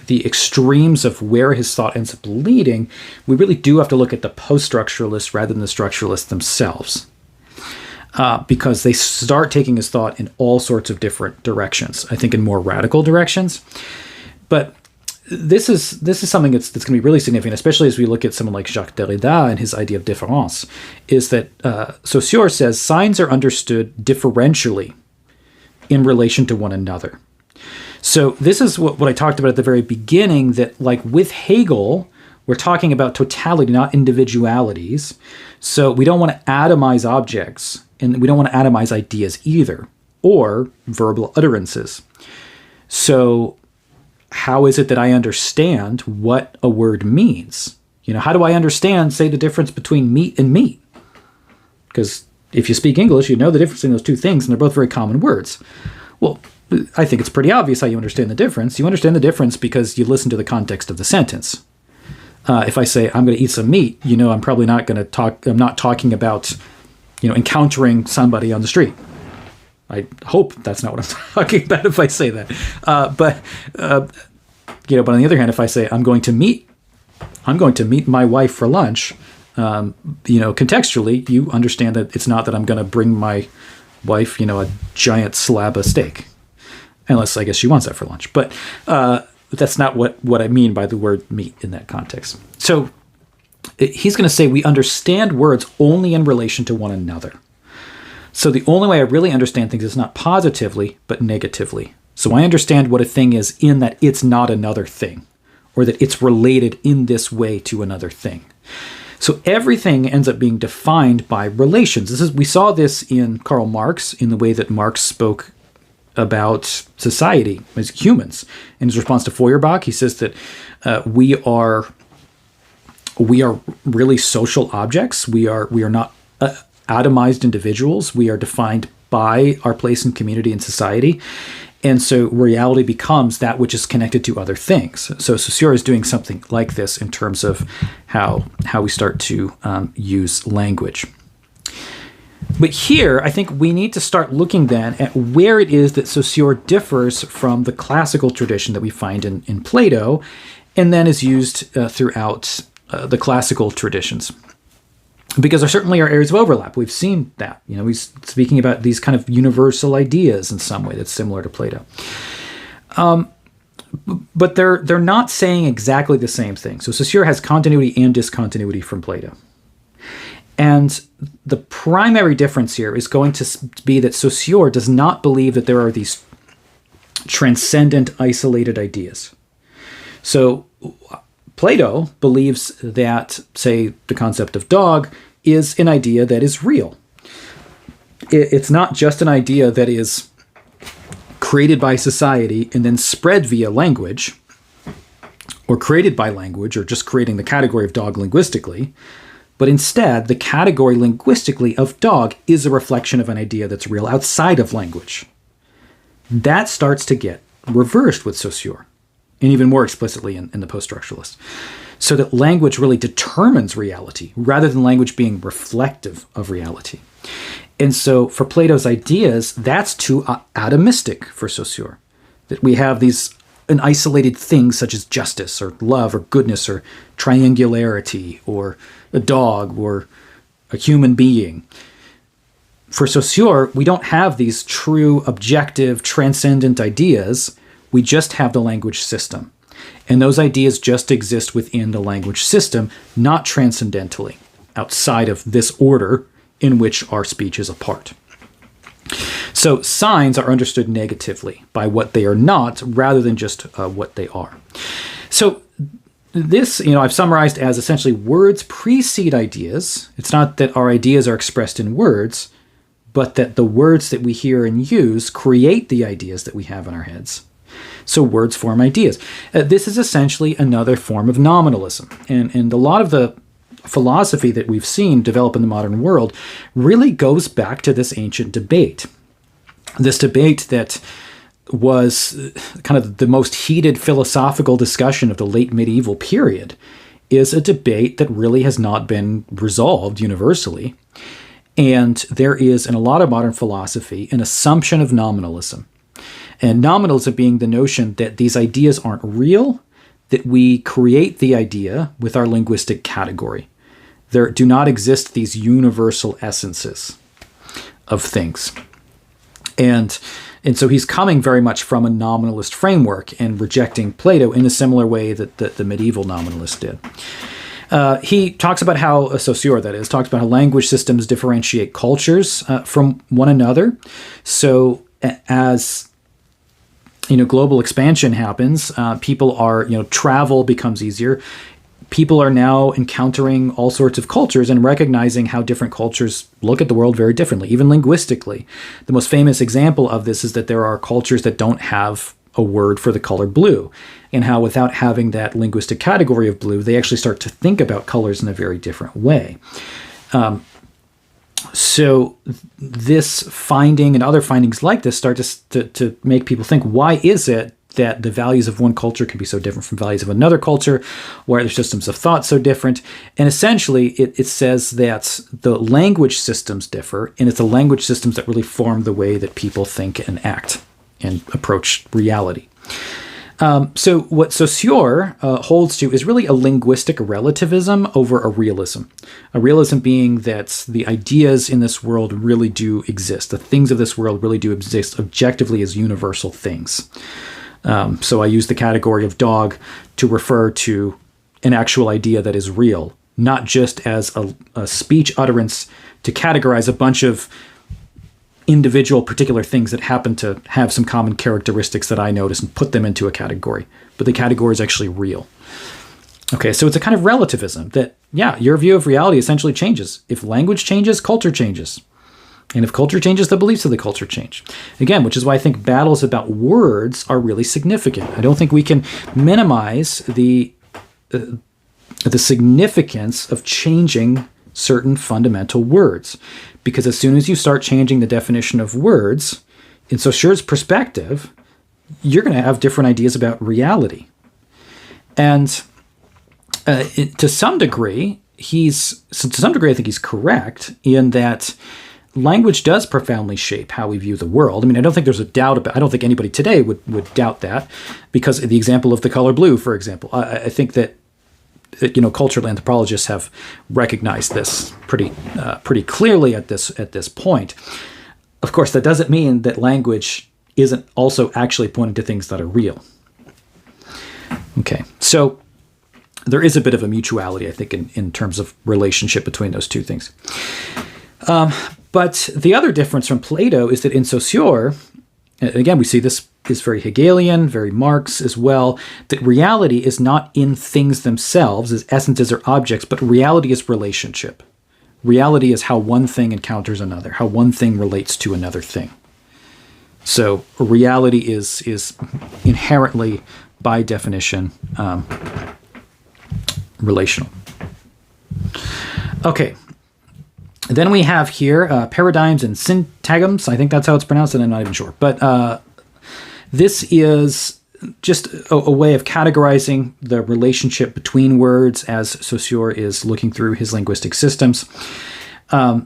extremes of where his thought ends up leading. We really do have to look at the post-structuralists rather than the structuralists themselves. Because they start taking his thought in all sorts of different directions, I think in more radical directions. But this is something that's going to be really significant, especially as we look at someone like Jacques Derrida and his idea of différance, is that Saussure says signs are understood differentially in relation to one another. So this is what I talked about at the very beginning, that like with Hegel, we're talking about totality, not individualities. So we don't want to atomize objects, and we don't want to atomize ideas either, or verbal utterances. So how is it that I understand what a word means? How do I understand, say, the difference between meat and meat? Because if you speak English, you know the difference in those two things, and they're both very common words. Well, I think it's pretty obvious how you understand the difference. You understand the difference because you listen to the context of the sentence. If I say, I'm going to eat some meat, I'm probably not going to talk, I'm not talking about, encountering somebody on the street. I hope that's not what I'm talking about if I say that. But on the other hand, if I say, I'm going to meet my wife for lunch, contextually, you understand that it's not that I'm going to bring my wife, a giant slab of steak. Unless I guess she wants that for lunch. But that's not what I mean by the word meat in that context. So he's going to say we understand words only in relation to one another. So the only way I really understand things is not positively, but negatively. So I understand what a thing is in that it's not another thing, or that it's related in this way to another thing. So everything ends up being defined by relations. We saw this in Karl Marx, in the way that Marx spoke about society as humans. In his response to Feuerbach, he says that we are really social objects. We are not atomized individuals. We are defined by our place in community and society. And so reality becomes that which is connected to other things. So Saussure is doing something like this in terms of how we start to use language. But here, I think we need to start looking then at where it is that Saussure differs from the classical tradition that we find in Plato, and then is used throughout the classical traditions. Because there certainly are areas of overlap. We've seen that. He's speaking about these kind of universal ideas in some way that's similar to Plato. But they're not saying exactly the same thing. So Saussure has continuity and discontinuity from Plato. And the primary difference here is going to be that Saussure does not believe that there are these transcendent, isolated ideas. So Plato believes that, say, the concept of dog is an idea that is real. It's not just an idea that is created by society and then spread via language, or created by language, or just creating the category of dog linguistically. But instead, the category linguistically of dog is a reflection of an idea that's real outside of language. That starts to get reversed with Saussure, and even more explicitly in the post-structuralists. So that language really determines reality, rather than language being reflective of reality. And so for Plato's ideas, that's too atomistic for Saussure. that we have an isolated things such as justice or love or goodness or triangularity or a dog or a human being. For Saussure, we don't have these true, objective, transcendent ideas. We just have the language system. And those ideas just exist within the language system, not transcendentally, outside of this order in which our speech is a part. So signs are understood negatively by what they are not, rather than just what they are. So this, I've summarized as essentially words precede ideas. It's not that our ideas are expressed in words, but that the words that we hear and use create the ideas that we have in our heads. So words form ideas. This is essentially another form of nominalism. And a lot of the philosophy that we've seen develop in the modern world really goes back to this ancient debate. This debate that was kind of the most heated philosophical discussion of the late medieval period is a debate that really has not been resolved universally. And there is, in a lot of modern philosophy, an assumption of nominalism. And nominalism being the notion that these ideas aren't real, that we create the idea with our linguistic category. There do not exist these universal essences of things. And so he's coming very much from a nominalist framework and rejecting Plato in a similar way that the medieval nominalists did. He talks about how, Saussure that is, talks about how language systems differentiate cultures from one another. So as global expansion happens, people are, travel becomes easier. People are now encountering all sorts of cultures and recognizing how different cultures look at the world very differently, even linguistically. The most famous example of this is that there are cultures that don't have a word for the color blue, and how without having that linguistic category of blue, they actually start to think about colors in a very different way. So this finding and other findings like this start to make people think, why is it that the values of one culture can be so different from values of another culture? Why are their systems of thought so different? And essentially, it says that the language systems differ, and it's the language systems that really form the way that people think and act and approach reality. So what Saussure holds to is really a linguistic relativism over a realism. A realism being that the ideas in this world really do exist. The things of this world really do exist objectively as universal things. So I use the category of dog to refer to an actual idea that is real, not just as a speech utterance to categorize a bunch of individual particular things that happen to have some common characteristics that I notice and put them into a category. But the category is actually real. Okay, so it's a kind of relativism that, your view of reality essentially changes. If language changes, culture changes. And if culture changes, the beliefs of the culture change. Again, which is why I think battles about words are really significant. I don't think we can minimize the significance of changing certain fundamental words. Because as soon as you start changing the definition of words, in Saussure's perspective, you're going to have different ideas about reality. And to some degree, I think he's correct in that language does profoundly shape how we view the world. I mean, I don't think there's a doubt about. I don't think anybody today would doubt that, because the example of the color blue, for example, I think that cultural anthropologists have recognized this pretty clearly at this point. Of course, that doesn't mean that language isn't also actually pointing to things that are real. Okay, so there is a bit of a mutuality, I think, in terms of relationship between those two things. But the other difference from Plato is that in Saussure, again, we see this is very Hegelian, very Marx as well, that reality is not in things themselves as essences or objects, but reality is relationship. Reality is how one thing encounters another, how one thing relates to another thing. So reality is inherently, by definition, relational. Okay. Then we have here paradigms and syntagms. I think that's how it's pronounced, and I'm not even sure. But this is just a way of categorizing the relationship between words as Saussure is looking through his linguistic systems. The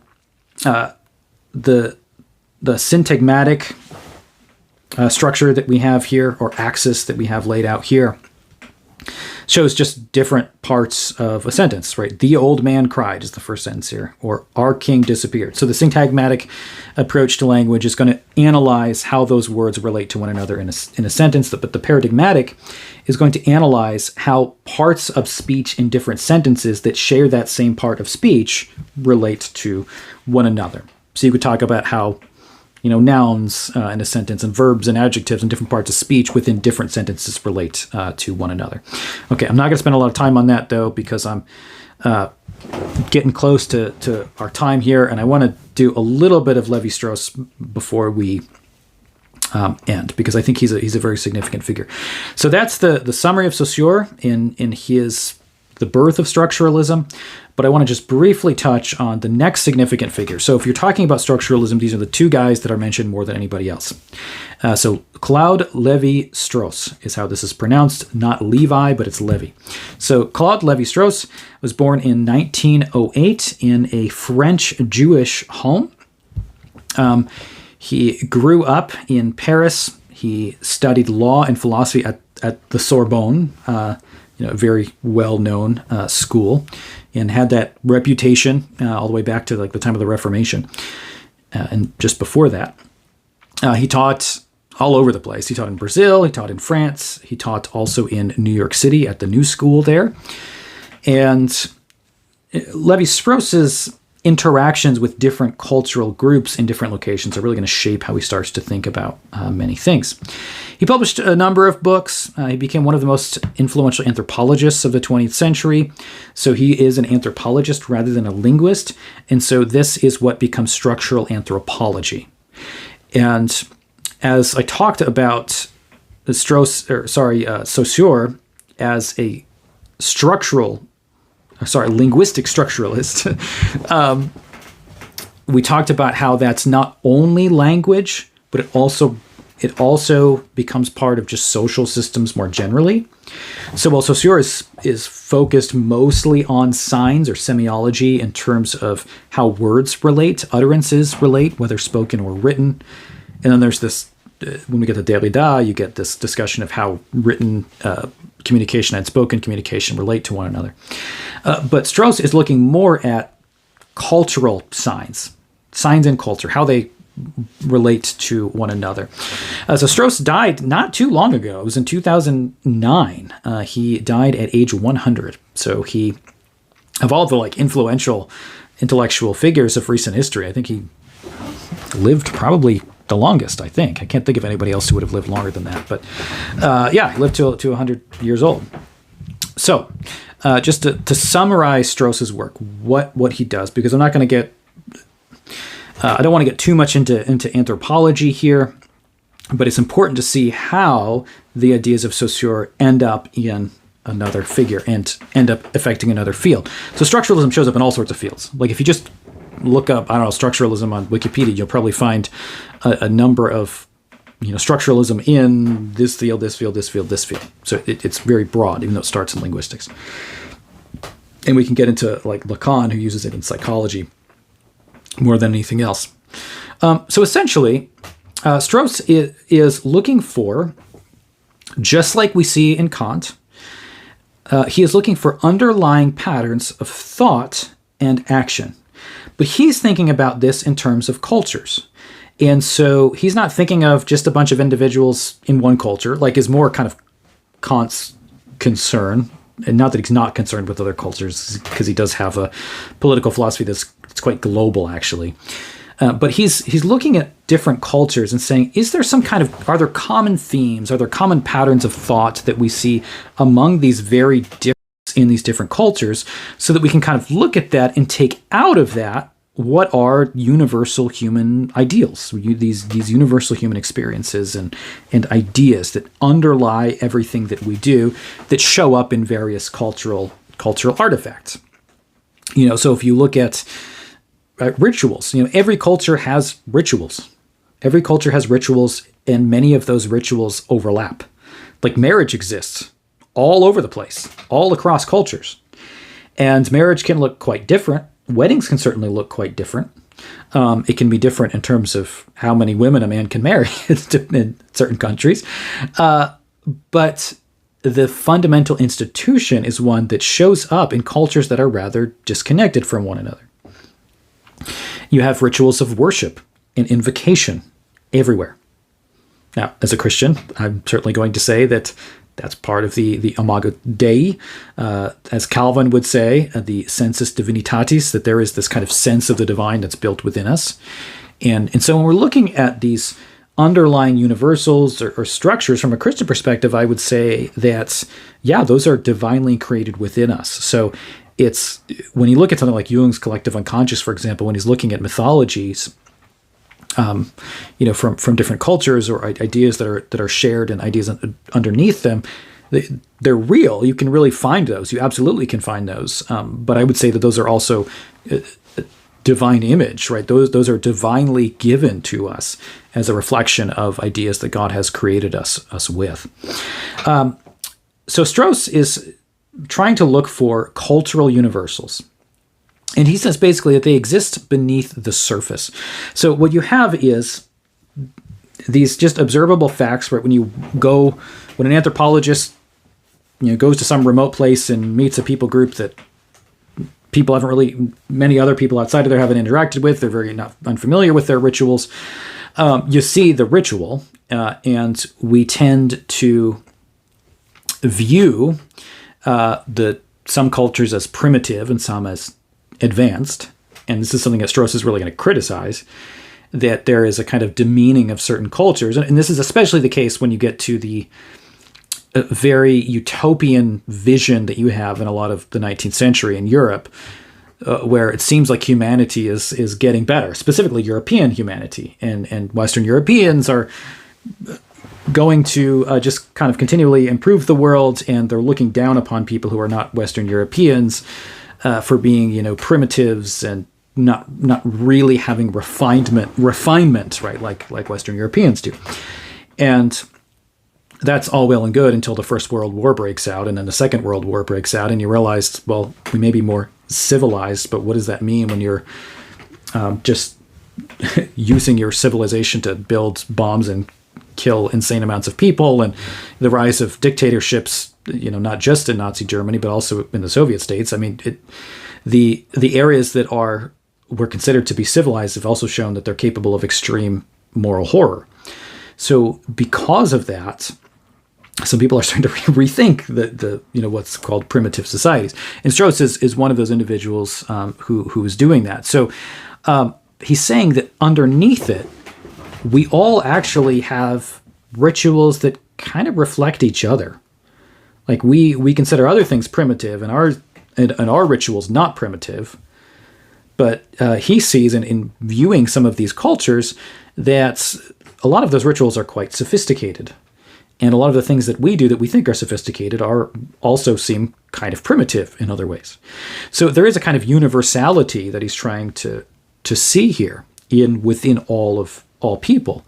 syntagmatic structure that we have here, or axis that we have laid out here, shows just different parts of a sentence, right? The old man cried is the first sentence here, or our king disappeared. So the syntagmatic approach to language is going to analyze how those words relate to one another in a sentence, but the paradigmatic is going to analyze how parts of speech in different sentences that share that same part of speech relate to one another. So you could talk about how nouns in a sentence and verbs and adjectives and different parts of speech within different sentences relate to one another. Okay, I'm not going to spend a lot of time on that, though, because I'm getting close to our time here, and I want to do a little bit of Lévi-Strauss before we end, because I think he's a very significant figure. So that's the summary of Saussure in his The Birth of Structuralism. But I want to just briefly touch on the next significant figure. So if you're talking about structuralism, these are the two guys that are mentioned more than anybody else. So Claude Lévi-Strauss is how this is pronounced, not Levi, but it's Lévi. So Claude Lévi-Strauss was born in 1908 in a French Jewish home. He grew up in Paris. He studied law and philosophy at the Sorbonne, a very well-known school, and had that reputation all the way back to the time of the Reformation. And just before that, he taught all over the place. He taught in Brazil, he taught in France, he taught also in New York City at the New School there. And Lévi-Strauss's interactions with different cultural groups in different locations are really going to shape how he starts to think about many things. He published a number of books. He became one of the most influential anthropologists of the 20th century. So he is an anthropologist rather than a linguist. And so this is what becomes structural anthropology. And as I talked about Saussure as a linguistic structuralist, we talked about how that's not only language, but it also becomes part of just social systems more generally. So while Saussure is focused mostly on signs or semiology in terms of how words relate, utterances relate, whether spoken or written, and then there's this, when we get to Derrida, you get this discussion of how written communication and spoken communication relate to one another. But Strauss is looking more at cultural signs in culture, how they relate to one another. So Strauss died not too long ago. It was in 2009. He died at age 100. So he, of all the influential intellectual figures of recent history, I think he lived probably the longest, I think. I can't think of anybody else who would have lived longer than that. But he lived to 100 years old. So just to summarize Strauss's work, what he does, because I'm not going to get I don't want to get too much into anthropology here, but it's important to see how the ideas of Saussure end up in another figure and end up affecting another field. So structuralism shows up in all sorts of fields. If you just look up, structuralism on Wikipedia, you'll probably find a number of structuralism in this field, this field, this field, this field. So it's very broad, even though it starts in linguistics. And we can get into Lacan, who uses it in psychology more than anything else. So essentially, Strauss is looking for, just like we see in Kant, he is looking for underlying patterns of thought and action. But he's thinking about this in terms of cultures. And so he's not thinking of just a bunch of individuals in one culture, is more kind of Kant's concern. And not that he's not concerned with other cultures, because he does have a political philosophy that's quite global, actually. But he's looking at different cultures and saying, are there common themes, are there common patterns of thought that we see among these very different in these different cultures, so that we can kind of look at that and take out of that what are universal human ideals, these universal human experiences and ideas that underlie everything that we do, that show up in various cultural artifacts. So if you look at rituals, every culture has rituals. Every culture has rituals, and many of those rituals overlap. Marriage exists all over the place, all across cultures. And marriage can look quite different. Weddings can certainly look quite different. It can be different in terms of how many women a man can marry in certain countries. But the fundamental institution is one that shows up in cultures that are rather disconnected from one another. You have rituals of worship and invocation everywhere. Now, as a Christian, I'm certainly going to say that that's part of the Imago Dei. As Calvin would say, the sensus divinitatis, that there is this kind of sense of the divine that's built within us. And so when we're looking at these underlying universals or structures from a Christian perspective, I would say that, yeah, those are divinely created within us. So it's when you look at something like Jung's collective unconscious, for example, when he's looking at mythologies, from different cultures or ideas that are shared and ideas underneath them, they're real. You can really find those. You absolutely can find those. But I would say that those are also divine image, right? Those are divinely given to us as a reflection of ideas that God has created us with. So Strauss is trying to look for cultural universals. And he says basically that they exist beneath the surface. So what you have is these just observable facts, right? When an anthropologist goes to some remote place and meets a people group that many other people outside of there haven't interacted with, they're very unfamiliar with their rituals. You see the ritual, and we tend to view some cultures as primitive and some as advanced, and this is something that Strauss is really going to criticize, that there is a kind of demeaning of certain cultures. And this is especially the case when you get to the very utopian vision that you have in a lot of the 19th century in Europe, where it seems like humanity is getting better, specifically European humanity. And Western Europeans are going to just kind of continually improve the world, and they're looking down upon people who are not Western Europeans for being, primitives and not really having refinement, right, like Western Europeans do. And that's all well and good until the First World War breaks out, and then the Second World War breaks out, and you realize, well, we may be more civilized, but what does that mean when you're just using your civilization to build bombs and kill insane amounts of people, and the rise of dictatorships, not just in Nazi Germany, but also in the Soviet states. I mean, the areas that were considered to be civilized have also shown that they're capable of extreme moral horror. So because of that, some people are starting to rethink the what's called primitive societies. And Strauss is one of those individuals who is doing that. So he's saying that underneath it, we all actually have rituals that kind of reflect each other. Like we consider other things primitive and our rituals not primitive, but he sees in viewing some of these cultures that a lot of those rituals are quite sophisticated. And a lot of the things that we do that we think are sophisticated also seem kind of primitive in other ways. So there is a kind of universality that he's trying to see here within all people.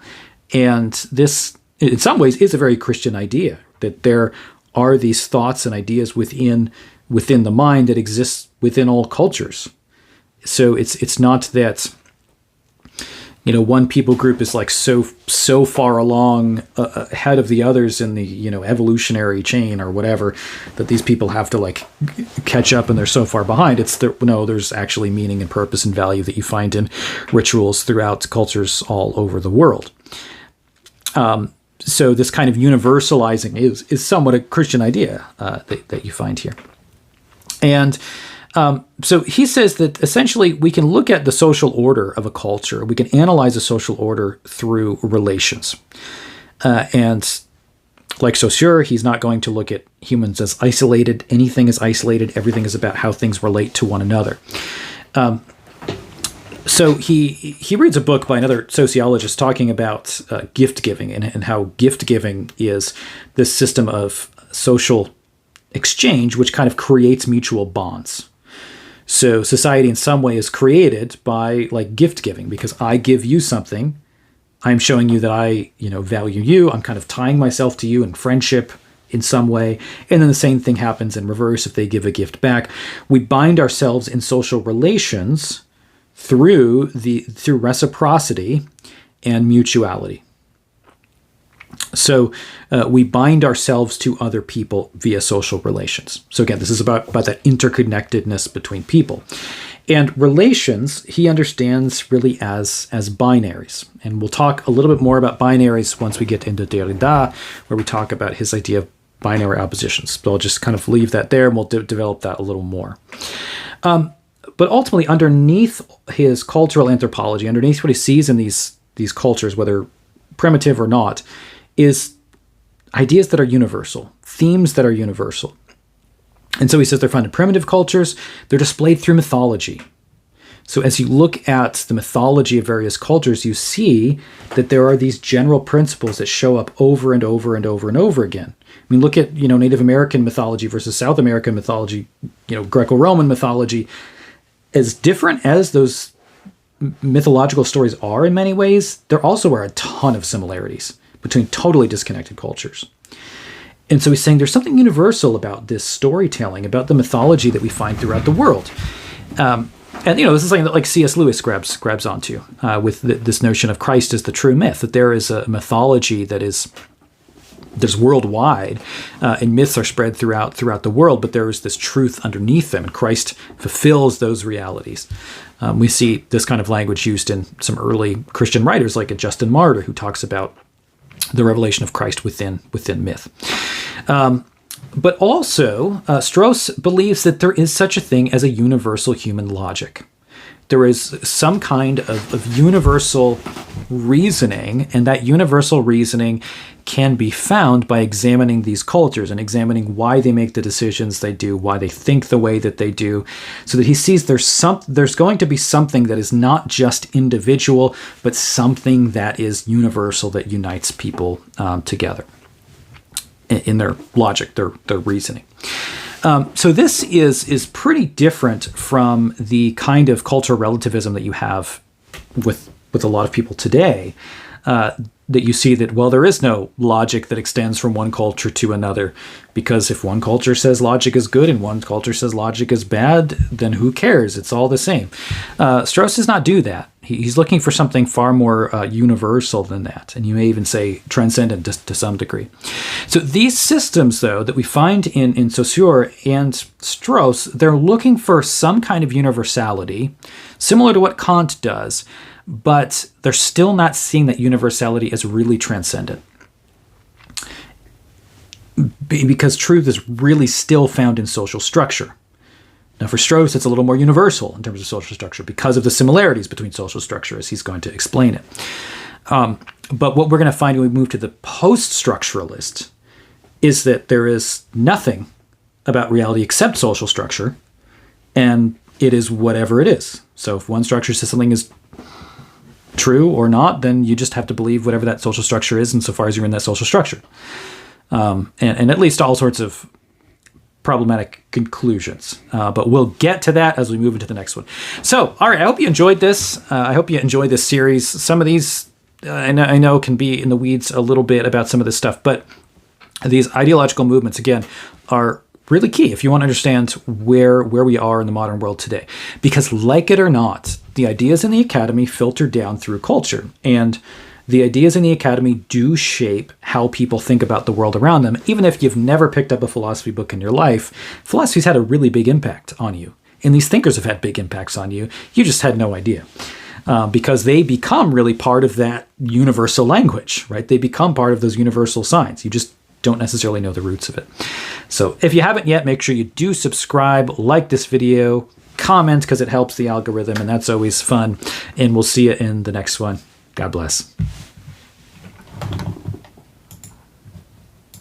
And this, in some ways, is a very Christian idea, that there are these thoughts and ideas within the mind that exist within all cultures. So it's not that one people group is like so far along ahead of the others in the evolutionary chain or whatever, that these people have to like catch up and they're so far behind. There's actually meaning and purpose and value that you find in rituals throughout cultures all over the world. So this kind of universalizing is somewhat a Christian idea that you find here. And so he says that essentially we can look at the social order of a culture. We can analyze a social order through relations. And like Saussure, he's not going to look at humans as isolated. Anything is isolated. Everything is about how things relate to one another. So he reads a book by another sociologist talking about gift giving and how gift giving is this system of social exchange which kind of creates mutual bonds. So society in some way is created by like gift giving, because I give you something. I'm showing you that I, value you. I'm kind of tying myself to you in friendship in some way. And then the same thing happens in reverse if they give a gift back. We bind ourselves in social relations through reciprocity and mutuality. So we bind ourselves to other people via social relations. So again, this is about that interconnectedness between people. And relations, he understands really as binaries. And we'll talk a little bit more about binaries once we get into Derrida, where we talk about his idea of binary oppositions. So I'll just kind of leave that there, and we'll develop that a little more. But ultimately, underneath his cultural anthropology, underneath what he sees in these cultures, whether primitive or not, is ideas that are universal, themes that are universal. And so he says they're found in primitive cultures. They're displayed through mythology. So as you look at the mythology of various cultures, you see that there are these general principles that show up over and over and over and over again. I mean, look at, Native American mythology versus South American mythology, Greco-Roman mythology. As different as those mythological stories are in many ways, there also are a ton of similarities between totally disconnected cultures. And so he's saying there's something universal about this storytelling, about the mythology that we find throughout the world. And this is something that like C.S. Lewis grabs onto with this notion of Christ as the true myth, that there is a mythology there's worldwide, and myths are spread throughout the world, but there is this truth underneath them, and Christ fulfills those realities. We see this kind of language used in some early Christian writers, like a Justin Martyr, who talks about the revelation of Christ within myth. But also, Strauss believes that there is such a thing as a universal human logic. There is some kind of universal reasoning, and that universal reasoning can be found by examining these cultures and examining why they make the decisions they do, why they think the way that they do, so that he sees there's going to be something that is not just individual, but something that is universal, that unites people together in their logic, their reasoning. So this is pretty different from the kind of cultural relativism that you have with a lot of people today, that you see that, well, there is no logic that extends from one culture to another, because if one culture says logic is good and one culture says logic is bad, then who cares? It's all the same. Strauss does not do that. He's looking for something far more universal than that, and you may even say transcendent to some degree. So these systems, though, that we find in Saussure and Strauss, they're looking for some kind of universality, similar to what Kant does, but they're still not seeing that universality as really transcendent. Because truth is really still found in social structure. Now, for Strauss, it's a little more universal in terms of social structure because of the similarities between social structure, as he's going to explain it. But what we're going to find when we move to the post-structuralist is that there is nothing about reality except social structure, and it is whatever it is. So if one structure says something is true or not, then you just have to believe whatever that social structure is insofar as you're in that social structure. And at least all sorts of problematic conclusions. But we'll get to that as we move into the next one. So, all right, I hope you enjoyed this. I hope you enjoyed this series. Some of these I know can be in the weeds a little bit about some of this stuff, but these ideological movements, again, are really key if you want to understand where we are in the modern world today. Because like it or not, the ideas in the academy filter down through culture, and the ideas in the academy do shape how people think about the world around them. Even if you've never picked up a philosophy book in your life, philosophy's had a really big impact on you. And these thinkers have had big impacts on you. You just had no idea. Because they become really part of that universal language, right? They become part of those universal signs. You just don't necessarily know the roots of it. So if you haven't yet, make sure you do subscribe, like this video, comment, because it helps the algorithm, and that's always fun. And we'll see you in the next one. God bless.